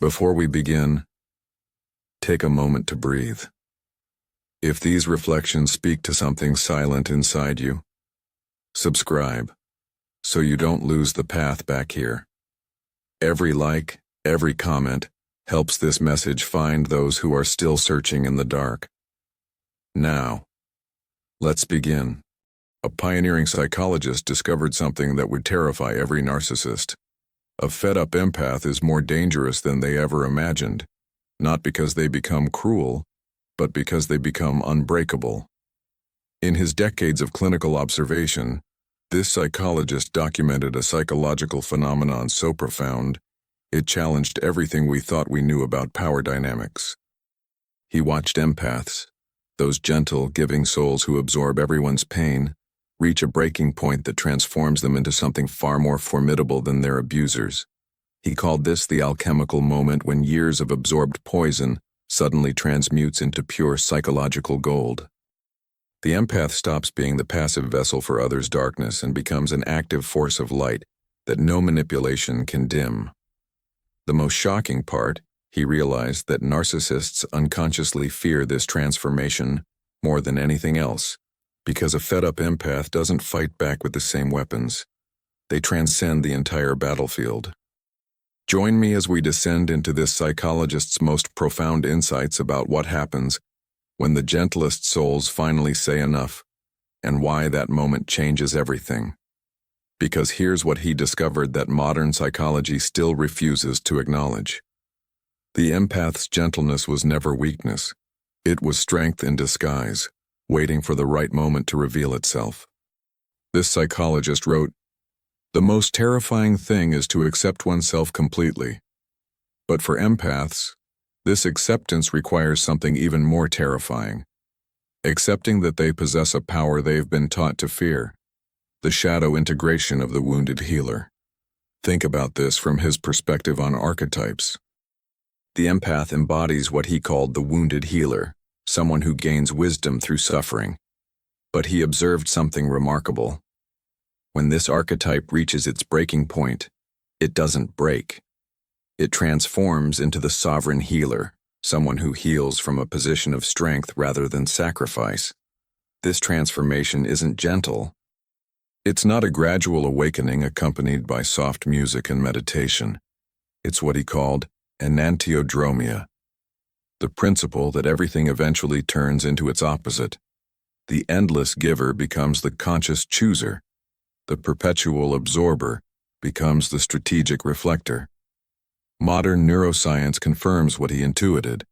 Before we begin, take a moment to breathe. If these reflections speak to something silent inside you, subscribe so you don't lose the path back here. Every like, every comment helps this message find those who are still searching in the dark. Now, let's begin. A pioneering psychologist discovered something that would terrify every narcissist. A fed-up empath is more dangerous than they ever imagined, not because they become cruel, but because they become unbreakable. In his decades of clinical observation, this psychologist documented a psychological phenomenon so profound, it challenged everything we thought we knew about power dynamics. He watched empaths, those gentle, giving souls who absorb everyone's pain, reach a breaking point that transforms them into something far more formidable than their abusers. He called this the alchemical moment, when years of absorbed poison suddenly transmutes into pure psychological gold. The empath stops being the passive vessel for others' darkness and becomes an active force of light that no manipulation can dim. The most shocking part, he realized that narcissists unconsciously fear this transformation more than anything else, because a fed-up empath doesn't fight back with the same weapons. They transcend the entire battlefield. Join me as we descend into this psychologist's most profound insights about what happens when the gentlest souls finally say enough, and why that moment changes everything. Because here's what he discovered that modern psychology still refuses to acknowledge. The empath's gentleness was never weakness. It was strength in disguise, waiting for the right moment to reveal itself. This psychologist wrote, "The most terrifying thing is to accept oneself completely. But for empaths, this acceptance requires something even more terrifying. Accepting that they possess a power they've been taught to fear, the shadow integration of the wounded healer." Think about this from his perspective on archetypes. The empath embodies what he called the wounded healer, someone who gains wisdom through suffering. But he observed something remarkable. When this archetype reaches its breaking point, it doesn't break. It transforms into the sovereign healer, someone who heals from a position of strength rather than sacrifice. This transformation isn't gentle. It's not a gradual awakening accompanied by soft music and meditation. It's what he called enantiodromia, the principle that everything eventually turns into its opposite. The endless giver becomes the conscious chooser. The perpetual absorber becomes the strategic reflector. Modern neuroscience confirms what he intuited.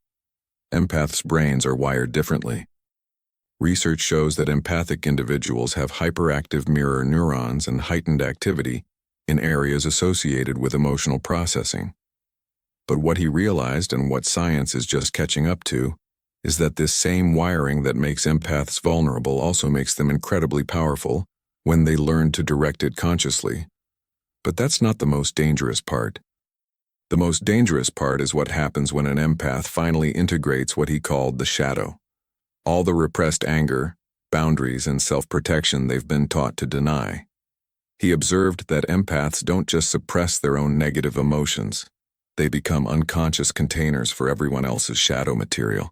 Empaths' brains are wired differently. Research shows that empathic individuals have hyperactive mirror neurons and heightened activity in areas associated with emotional processing. But what he realized, and what science is just catching up to, is that this same wiring that makes empaths vulnerable also makes them incredibly powerful when they learn to direct it consciously. But that's not the most dangerous part. The most dangerous part is what happens when an empath finally integrates what he called the shadow. All the repressed anger, boundaries, and self-protection they've been taught to deny. He observed that empaths don't just suppress their own negative emotions. They become unconscious containers for everyone else's shadow material.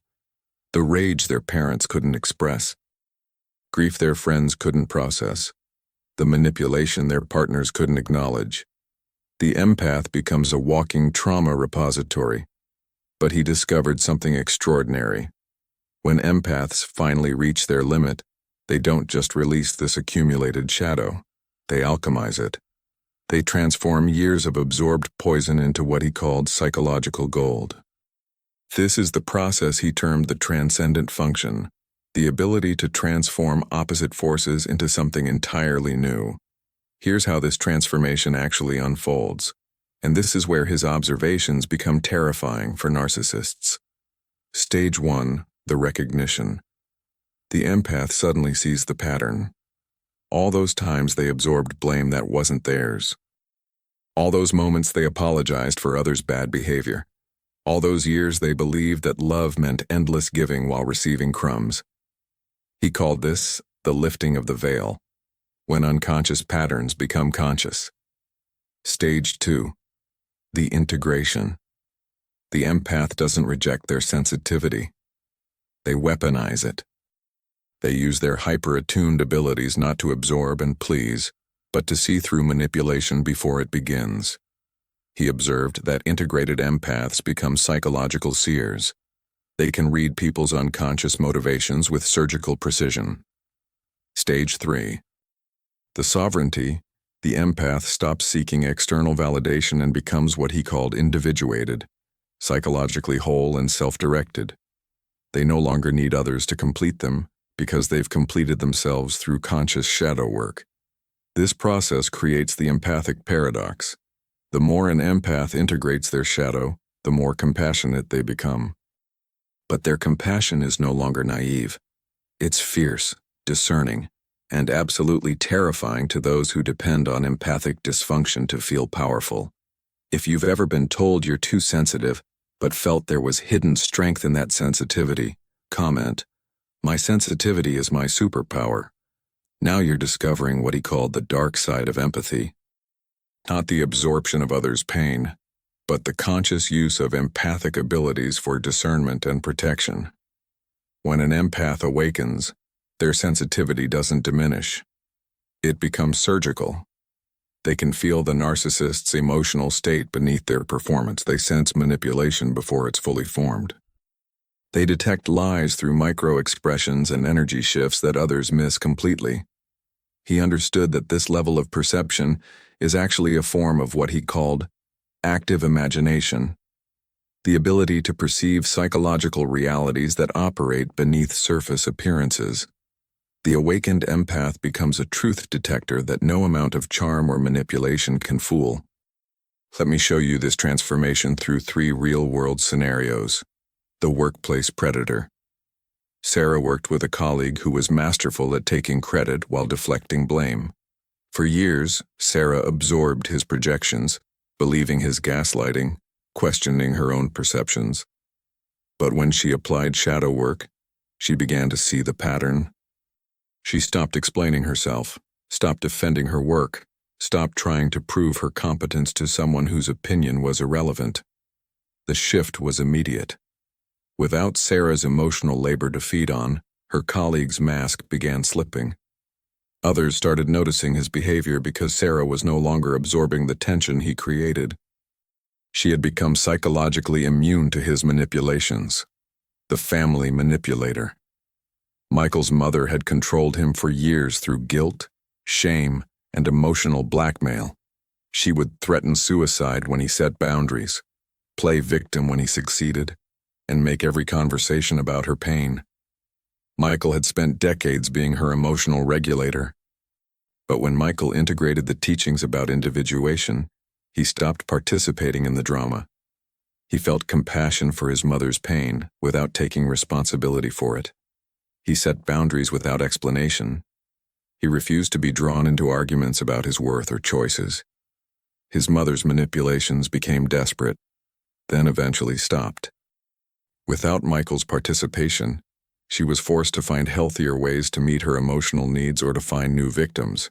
The rage their parents couldn't express, grief their friends couldn't process, the manipulation their partners couldn't acknowledge. The empath becomes a walking trauma repository. But he discovered something extraordinary. When empaths finally reach their limit, they don't just release this accumulated shadow, they alchemize it. They transform years of absorbed poison into what he called psychological gold. This is the process he termed the transcendent function, the ability to transform opposite forces into something entirely new. Here's how this transformation actually unfolds, and this is where his observations become terrifying for narcissists. Stage 1, the recognition. The empath suddenly sees the pattern. All those times they absorbed blame that wasn't theirs. All those moments they apologized for others' bad behavior. All those years they believed that love meant endless giving while receiving crumbs. He called this the lifting of the veil, when unconscious patterns become conscious. Stage 2. The integration. The empath doesn't reject their sensitivity. They weaponize it. They use their hyper-attuned abilities not to absorb and please, but to see through manipulation before it begins. He observed that integrated empaths become psychological seers. They can read people's unconscious motivations with surgical precision. Stage 3. The sovereignty. The empath stops seeking external validation and becomes what he called individuated, psychologically whole and self-directed. They no longer need others to complete them because they've completed themselves through conscious shadow work. This process creates the empathic paradox. The more an empath integrates their shadow, the more compassionate they become. But their compassion is no longer naive. It's fierce, discerning, and absolutely terrifying to those who depend on empathic dysfunction to feel powerful. If you've ever been told you're too sensitive, but felt there was hidden strength in that sensitivity, comment, "My sensitivity is my superpower." Now you're discovering what he called the dark side of empathy. Not the absorption of others' pain, but the conscious use of empathic abilities for discernment and protection. When an empath awakens, their sensitivity doesn't diminish. It becomes surgical. They can feel the narcissist's emotional state beneath their performance. They sense manipulation before it's fully formed. They detect lies through micro-expressions and energy shifts that others miss completely. He understood that this level of perception is actually a form of what he called active imagination, the ability to perceive psychological realities that operate beneath surface appearances. The awakened empath becomes a truth detector that no amount of charm or manipulation can fool. Let me show you this transformation through 3 real-world scenarios. The workplace predator. Sarah worked with a colleague who was masterful at taking credit while deflecting blame. For years, Sarah absorbed his projections, believing his gaslighting, questioning her own perceptions. But when she applied shadow work, she began to see the pattern. She stopped explaining herself, stopped defending her work, stopped trying to prove her competence to someone whose opinion was irrelevant. The shift was immediate. Without Sarah's emotional labor to feed on, her colleague's mask began slipping. Others started noticing his behavior because Sarah was no longer absorbing the tension he created. She had become psychologically immune to his manipulations. The family manipulator. Michael's mother had controlled him for years through guilt, shame, and emotional blackmail. She would threaten suicide when he set boundaries, play victim when he succeeded, and make every conversation about her pain. Michael had spent decades being her emotional regulator. But when Michael integrated the teachings about individuation, he stopped participating in the drama. He felt compassion for his mother's pain without taking responsibility for it. He set boundaries without explanation. He refused to be drawn into arguments about his worth or choices. His mother's manipulations became desperate, then eventually stopped. Without Michael's participation, she was forced to find healthier ways to meet her emotional needs or to find new victims.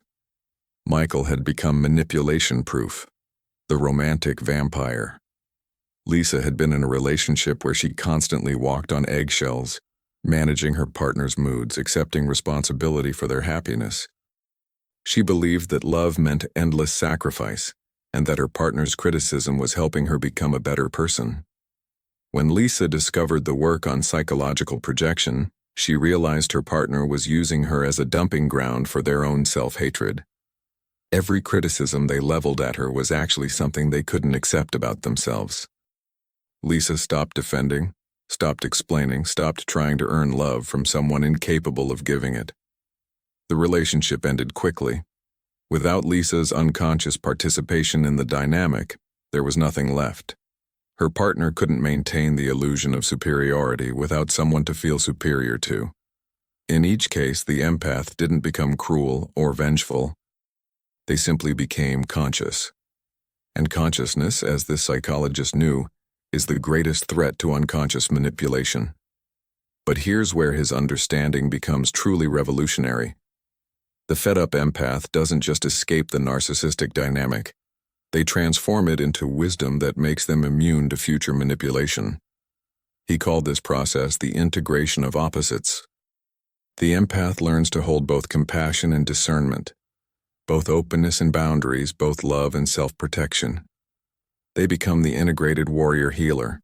Michael had become manipulation-proof, the romantic vampire. Lisa had been in a relationship where she constantly walked on eggshells, managing her partner's moods, accepting responsibility for their happiness. She believed that love meant endless sacrifice, and that her partner's criticism was helping her become a better person. When Lisa discovered the work on psychological projection, she realized her partner was using her as a dumping ground for their own self-hatred. Every criticism they leveled at her was actually something they couldn't accept about themselves. Lisa stopped defending, stopped explaining, stopped trying to earn love from someone incapable of giving it. The relationship ended quickly. Without Lisa's unconscious participation in the dynamic, there was nothing left. Her partner couldn't maintain the illusion of superiority without someone to feel superior to. In each case, the empath didn't become cruel or vengeful. They simply became conscious. And consciousness, as this psychologist knew, is the greatest threat to unconscious manipulation. But here's where his understanding becomes truly revolutionary. The fed-up empath doesn't just escape the narcissistic dynamic. They transform it into wisdom that makes them immune to future manipulation. He called this process the integration of opposites. The empath learns to hold both compassion and discernment, both openness and boundaries, both love and self-protection. They become the integrated warrior healer,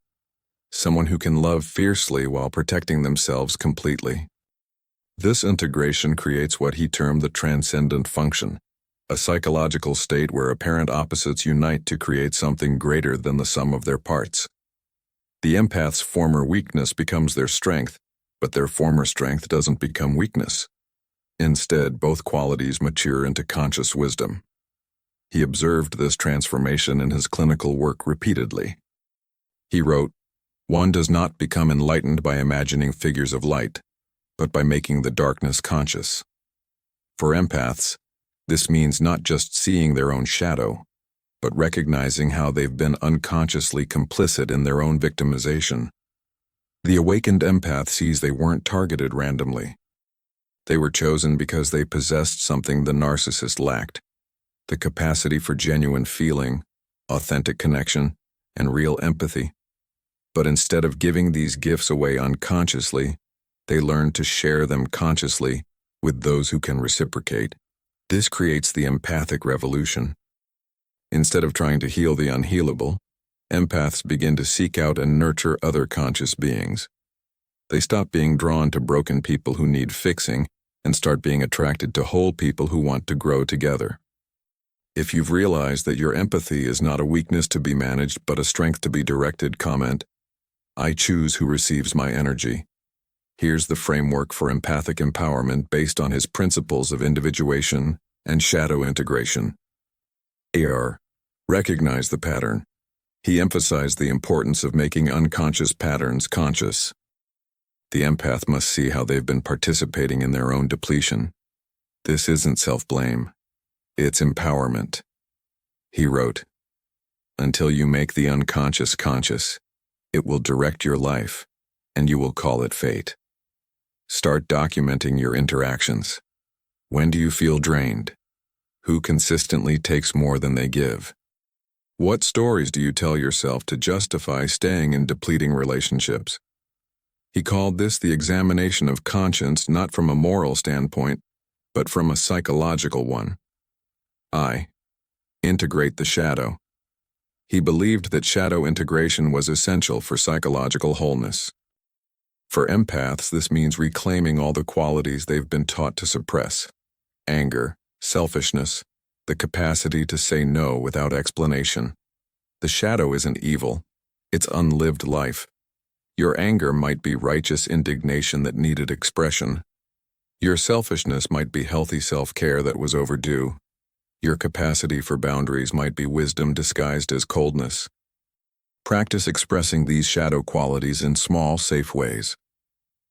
someone who can love fiercely while protecting themselves completely. This integration creates what he termed the transcendent function, a psychological state where apparent opposites unite to create something greater than the sum of their parts. The empath's former weakness becomes their strength, but their former strength doesn't become weakness. Instead, both qualities mature into conscious wisdom. He observed this transformation in his clinical work repeatedly. He wrote, "One does not become enlightened by imagining figures of light, but by making the darkness conscious." For empaths, this means not just seeing their own shadow, but recognizing how they've been unconsciously complicit in their own victimization. The awakened empath sees they weren't targeted randomly. They were chosen because they possessed something the narcissist lacked: the capacity for genuine feeling, authentic connection, and real empathy. But instead of giving these gifts away unconsciously, they learned to share them consciously with those who can reciprocate. This creates the empathic revolution. Instead of trying to heal the unhealable, empaths begin to seek out and nurture other conscious beings. They stop being drawn to broken people who need fixing and start being attracted to whole people who want to grow together. If you've realized that your empathy is not a weakness to be managed but a strength to be directed, comment, "I choose who receives my energy." Here's the framework for empathic empowerment based on his principles of individuation and shadow integration. AR. Recognize the pattern. He emphasized the importance of making unconscious patterns conscious. The empath must see how they've been participating in their own depletion. This isn't self-blame. It's empowerment. He wrote, "Until you make the unconscious conscious, it will direct your life, and you will call it fate." Start documenting your interactions. When do you feel drained? Who consistently takes more than they give? What stories do you tell yourself to justify staying in depleting relationships? He called this the examination of conscience, not from a moral standpoint, but from a psychological one. Integrate the shadow. He believed that shadow integration was essential for psychological wholeness. For empaths, this means reclaiming all the qualities they've been taught to suppress: anger, selfishness, the capacity to say no without explanation. The shadow isn't evil, it's unlived life. Your anger might be righteous indignation that needed expression. Your selfishness might be healthy self-care that was overdue. Your capacity for boundaries might be wisdom disguised as coldness. Practice expressing these shadow qualities in small, safe ways.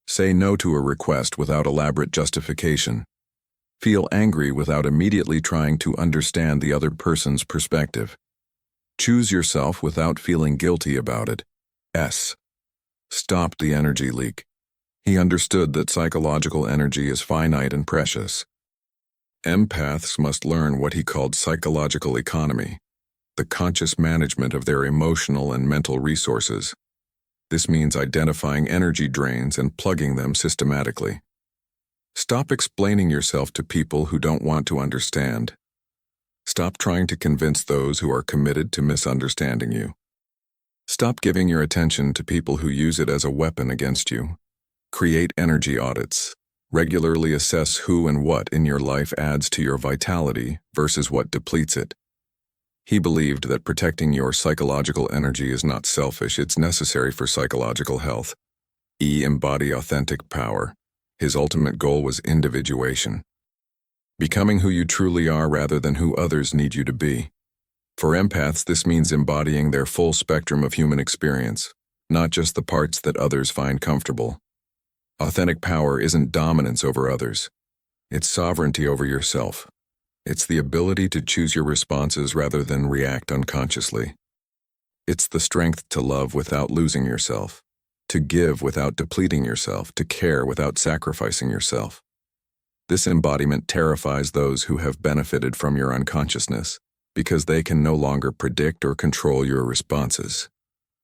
Say no to a request without elaborate justification. Feel angry without immediately trying to understand the other person's perspective. Choose yourself without feeling guilty about it. Stop the energy leak. He understood that psychological energy is finite and precious. Empaths must learn what he called psychological economy, the conscious management of their emotional and mental resources. This means identifying energy drains and plugging them systematically. Stop explaining yourself to people who don't want to understand. Stop trying to convince those who are committed to misunderstanding you. Stop giving your attention to people who use it as a weapon against you. Create energy audits. Regularly assess who and what in your life adds to your vitality versus what depletes it. He believed that protecting your psychological energy is not selfish, it's necessary for psychological health. Embody authentic power. His ultimate goal was individuation. Becoming who you truly are rather than who others need you to be. For empaths, this means embodying their full spectrum of human experience, not just the parts that others find comfortable. Authentic power isn't dominance over others. It's sovereignty over yourself. It's the ability to choose your responses rather than react unconsciously. It's the strength to love without losing yourself, to give without depleting yourself, to care without sacrificing yourself. This embodiment terrifies those who have benefited from your unconsciousness, because they can no longer predict or control your responses.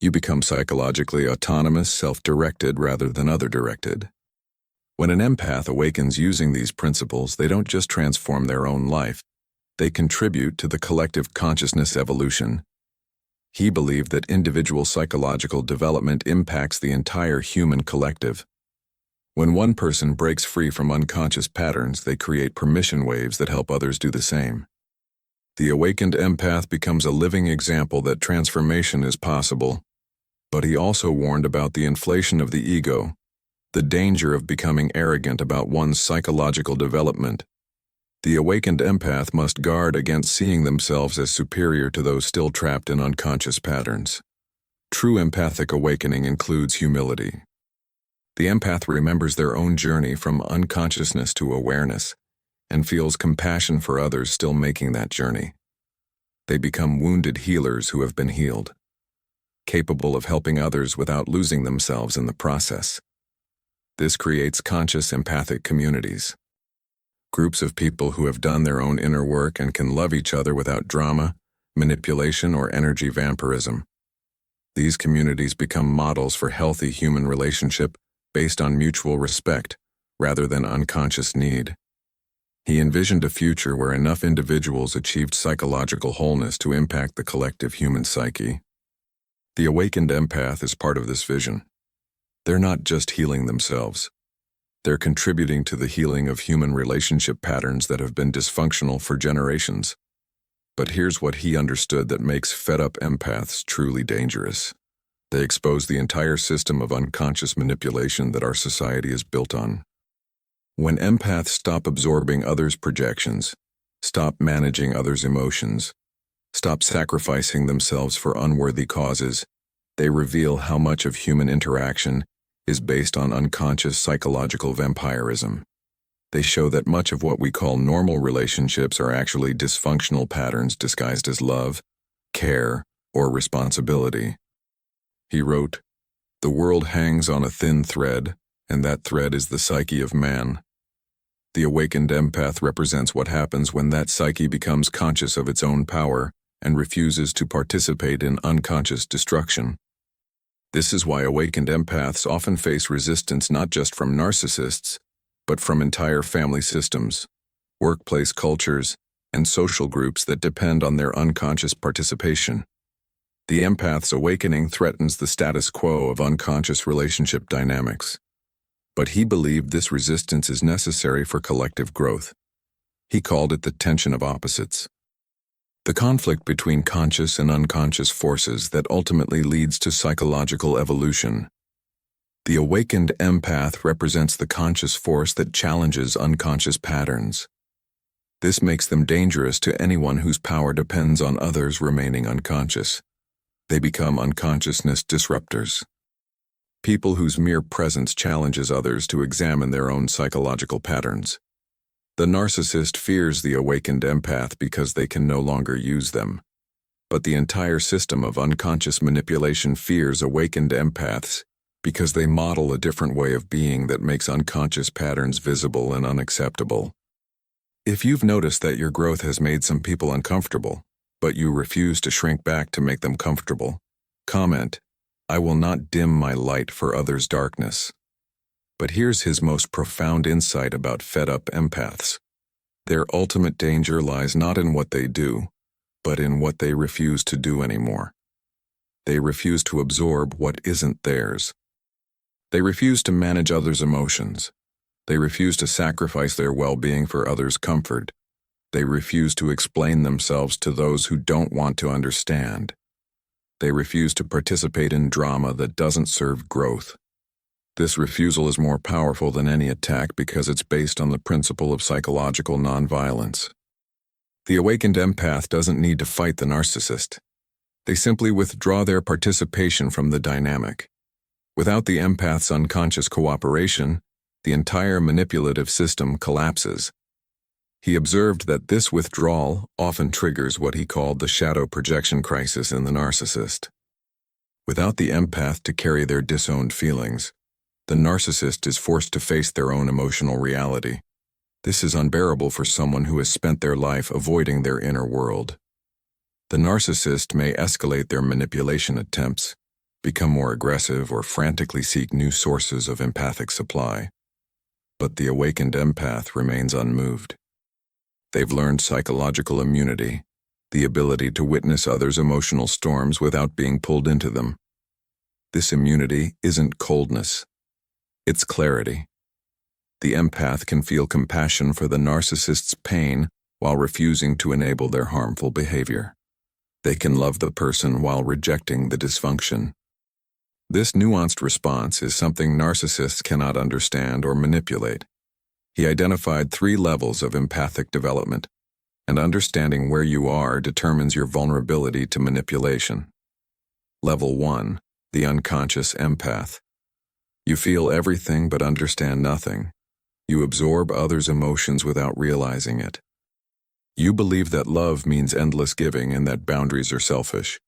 You become psychologically autonomous, self-directed rather than other-directed. When an empath awakens using these principles, they don't just transform their own life, they contribute to the collective consciousness evolution. He believed that individual psychological development impacts the entire human collective. When one person breaks free from unconscious patterns, they create permission waves that help others do the same. The awakened empath becomes a living example that transformation is possible, but he also warned about the inflation of the ego, the danger of becoming arrogant about one's psychological development. The awakened empath must guard against seeing themselves as superior to those still trapped in unconscious patterns. True empathic awakening includes humility. The empath remembers their own journey from unconsciousness to awareness and feels compassion for others still making that journey. They become wounded healers who have been healed, capable of helping others without losing themselves in the process. This creates conscious empathic communities. Groups of people who have done their own inner work and can love each other without drama, manipulation, or energy vampirism. These communities become models for healthy human relationship based on mutual respect rather than unconscious need. He envisioned a future where enough individuals achieved psychological wholeness to impact the collective human psyche. The awakened empath is part of this vision. They're not just healing themselves. They're contributing to the healing of human relationship patterns that have been dysfunctional for generations. But here's what he understood that makes fed-up empaths truly dangerous. They expose the entire system of unconscious manipulation that our society is built on. When empaths stop absorbing others' projections, stop managing others' emotions, stop sacrificing themselves for unworthy causes, they reveal how much of human interaction is based on unconscious psychological vampirism. They show that much of what we call normal relationships are actually dysfunctional patterns disguised as love, care, or responsibility. He wrote, "The world hangs on a thin thread, and that thread is the psyche of man. The awakened empath represents what happens when that psyche becomes conscious of its own power and refuses to participate in unconscious destruction. This is why awakened empaths often face resistance not just from narcissists, but from entire family systems, workplace cultures, and social groups that depend on their unconscious participation. The empath's awakening threatens the status quo of unconscious relationship dynamics. But he believed this resistance is necessary for collective growth. He called it the tension of opposites. The conflict between conscious and unconscious forces that ultimately leads to psychological evolution. The awakened empath represents the conscious force that challenges unconscious patterns. This makes them dangerous to anyone whose power depends on others remaining unconscious. They become unconsciousness disruptors. People whose mere presence challenges others to examine their own psychological patterns. The narcissist fears the awakened empath because they can no longer use them. But the entire system of unconscious manipulation fears awakened empaths because they model a different way of being that makes unconscious patterns visible and unacceptable. If you've noticed that your growth has made some people uncomfortable, but you refuse to shrink back to make them comfortable, comment, "I will not dim my light for others' darkness." But here's his most profound insight about fed-up empaths. Their ultimate danger lies not in what they do, but in what they refuse to do anymore. They refuse to absorb what isn't theirs. They refuse to manage others' emotions. They refuse to sacrifice their well-being for others' comfort. They refuse to explain themselves to those who don't want to understand. They refuse to participate in drama that doesn't serve growth. This refusal is more powerful than any attack because it's based on the principle of psychological nonviolence. The awakened empath doesn't need to fight the narcissist. They simply withdraw their participation from the dynamic. Without the empath's unconscious cooperation, the entire manipulative system collapses. He observed that this withdrawal often triggers what he called the shadow projection crisis in the narcissist. Without the empath to carry their disowned feelings, the narcissist is forced to face their own emotional reality. This is unbearable for someone who has spent their life avoiding their inner world. The narcissist may escalate their manipulation attempts, become more aggressive, or frantically seek new sources of empathic supply. But the awakened empath remains unmoved. They've learned psychological immunity, the ability to witness others' emotional storms without being pulled into them. This immunity isn't coldness, it's clarity. The empath can feel compassion for the narcissist's pain while refusing to enable their harmful behavior. They can love the person while rejecting the dysfunction. This nuanced response is something narcissists cannot understand or manipulate. He identified 3 levels of empathic development, and understanding where you are determines your vulnerability to manipulation. Level 1, the unconscious empath. You feel everything but understand nothing. You absorb others' emotions without realizing it. You believe that love means endless giving and that boundaries are selfish.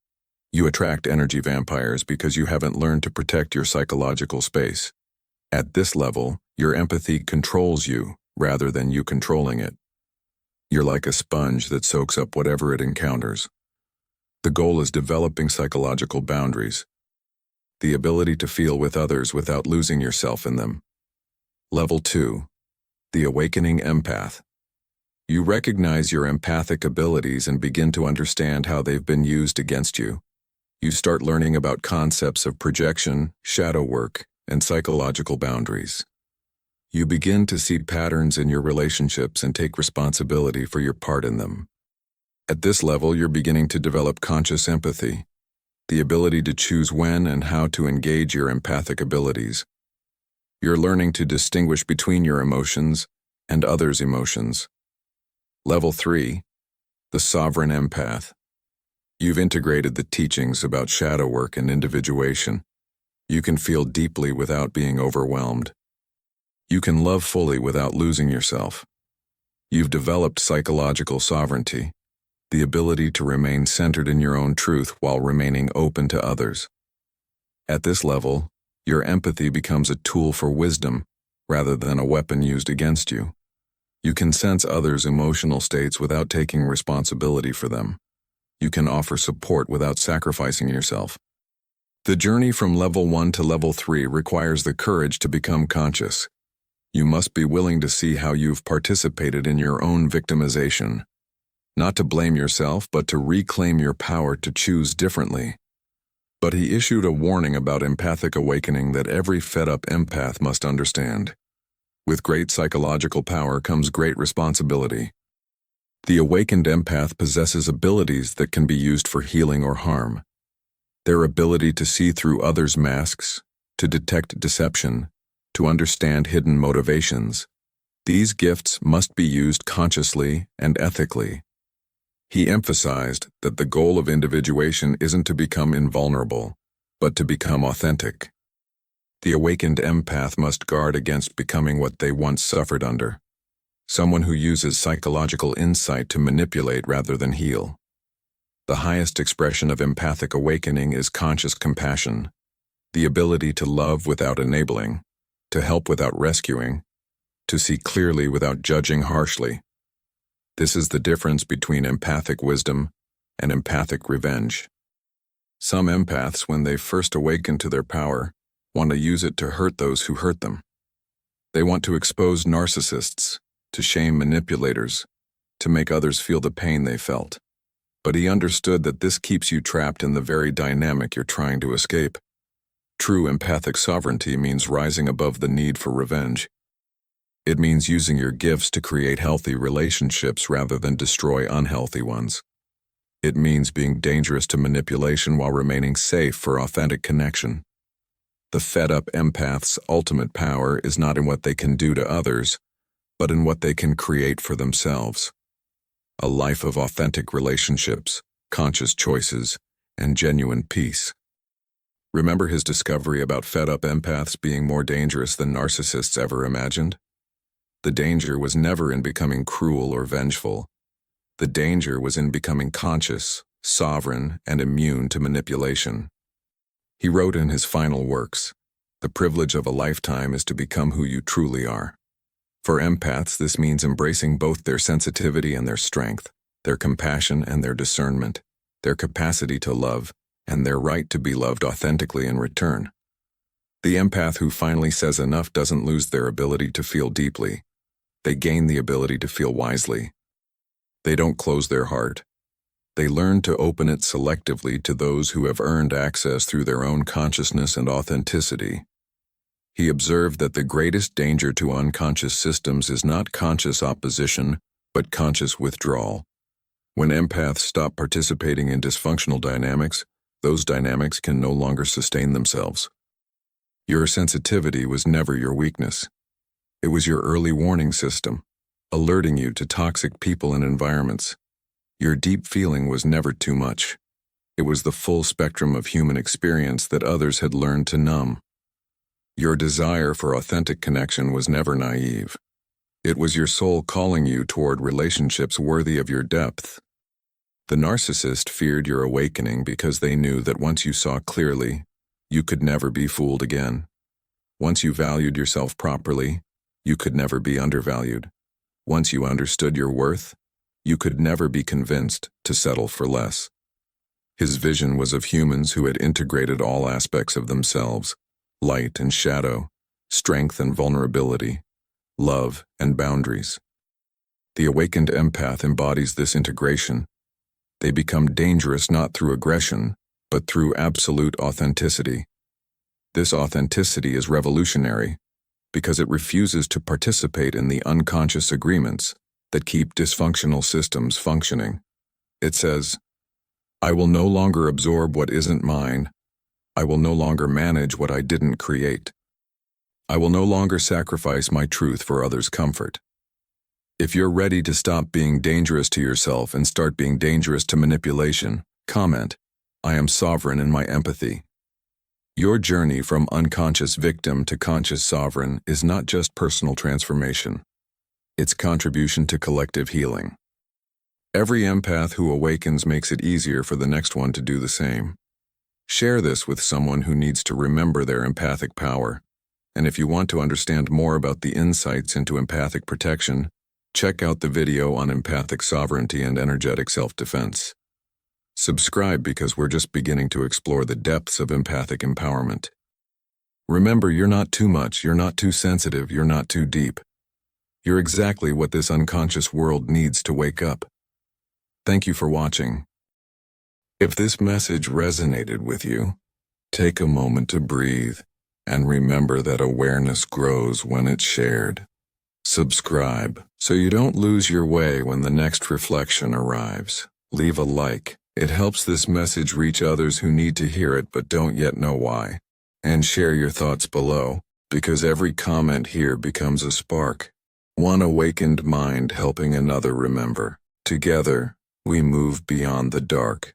You attract energy vampires because you haven't learned to protect your psychological space. At this level, your empathy controls you rather than you controlling it. You're like a sponge that soaks up whatever it encounters. The goal is developing psychological boundaries, the ability to feel with others without losing yourself in them. Level 2, the awakening empath. You recognize your empathic abilities and begin to understand how they've been used against you. You start learning about concepts of projection, shadow work, and psychological boundaries. You begin to see patterns in your relationships and take responsibility for your part in them. At this level, you're beginning to develop conscious empathy, the ability to choose when and how to engage your empathic abilities. You're learning to distinguish between your emotions and others' emotions. Level 3, the sovereign empath. You've integrated the teachings about shadow work and individuation. You can feel deeply without being overwhelmed. You can love fully without losing yourself. You've developed psychological sovereignty, the ability to remain centered in your own truth while remaining open to others. At this level, your empathy becomes a tool for wisdom rather than a weapon used against you. You can sense others' emotional states without taking responsibility for them. You can offer support without sacrificing yourself. The journey from level 1 to level 3 requires the courage to become conscious. You must be willing to see how you've participated in your own victimization. Not to blame yourself, but to reclaim your power to choose differently. But he issued a warning about empathic awakening that every fed-up empath must understand. With great psychological power comes great responsibility. The awakened empath possesses abilities that can be used for healing or harm. Their ability to see through others' masks, to detect deception, to understand hidden motivations. These gifts must be used consciously and ethically. He emphasized that the goal of individuation isn't to become invulnerable, but to become authentic. The awakened empath must guard against becoming what they once suffered under, someone who uses psychological insight to manipulate rather than heal. The highest expression of empathic awakening is conscious compassion, the ability to love without enabling, to help without rescuing, to see clearly without judging harshly. This is the difference between empathic wisdom and empathic revenge. Some empaths, when they first awaken to their power, want to use it to hurt those who hurt them. They want to expose narcissists, to shame manipulators, to make others feel the pain they felt. But he understood that this keeps you trapped in the very dynamic you're trying to escape. True empathic sovereignty means rising above the need for revenge. It means using your gifts to create healthy relationships rather than destroy unhealthy ones. It means being dangerous to manipulation while remaining safe for authentic connection. The fed-up empath's ultimate power is not in what they can do to others, but in what they can create for themselves. A life of authentic relationships, conscious choices, and genuine peace. Remember his discovery about fed-up empaths being more dangerous than narcissists ever imagined? The danger was never in becoming cruel or vengeful. The danger was in becoming conscious, sovereign, and immune to manipulation. He wrote in his final works, "The privilege of a lifetime is to become who you truly are." For empaths, this means embracing both their sensitivity and their strength, their compassion and their discernment, their capacity to love, and their right to be loved authentically in return. The empath who finally says enough doesn't lose their ability to feel deeply. They gain the ability to feel wisely. They don't close their heart. They learn to open it selectively to those who have earned access through their own consciousness and authenticity. He observed that the greatest danger to unconscious systems is not conscious opposition, but conscious withdrawal. When empaths stop participating in dysfunctional dynamics, those dynamics can no longer sustain themselves. Your sensitivity was never your weakness. It was your early warning system, alerting you to toxic people and environments. Your deep feeling was never too much. It was the full spectrum of human experience that others had learned to numb. Your desire for authentic connection was never naive. It was your soul calling you toward relationships worthy of your depth. The narcissist feared your awakening because they knew that once you saw clearly, you could never be fooled again. Once you valued yourself properly, you could never be undervalued. Once you understood your worth, you could never be convinced to settle for less. His vision was of humans who had integrated all aspects of themselves, light and shadow, strength and vulnerability, love and boundaries. The awakened empath embodies this integration. They become dangerous not through aggression, but through absolute authenticity. This authenticity is revolutionary because it refuses to participate in the unconscious agreements that keep dysfunctional systems functioning. It says, "I will no longer absorb what isn't mine. I will no longer manage what I didn't create. I will no longer sacrifice my truth for others' comfort." If you're ready to stop being dangerous to yourself and start being dangerous to manipulation, comment, "I am sovereign in my empathy." Your journey from unconscious victim to conscious sovereign is not just personal transformation. It's contribution to collective healing. Every empath who awakens makes it easier for the next one to do the same. Share this with someone who needs to remember their empathic power. And if you want to understand more about the insights into empathic protection, check out the video on empathic sovereignty and energetic self-defense. Subscribe because we're just beginning to explore the depths of empathic empowerment. Remember, you're not too much, you're not too sensitive, you're not too deep. You're exactly what this unconscious world needs to wake up. Thank you for watching. If this message resonated with you, take a moment to breathe and remember that awareness grows when it's shared. Subscribe so you don't lose your way when the next reflection arrives. Leave a like. It helps this message reach others who need to hear it but don't yet know why. And share your thoughts below, because every comment here becomes a spark. One awakened mind helping another remember. Together, we move beyond the dark.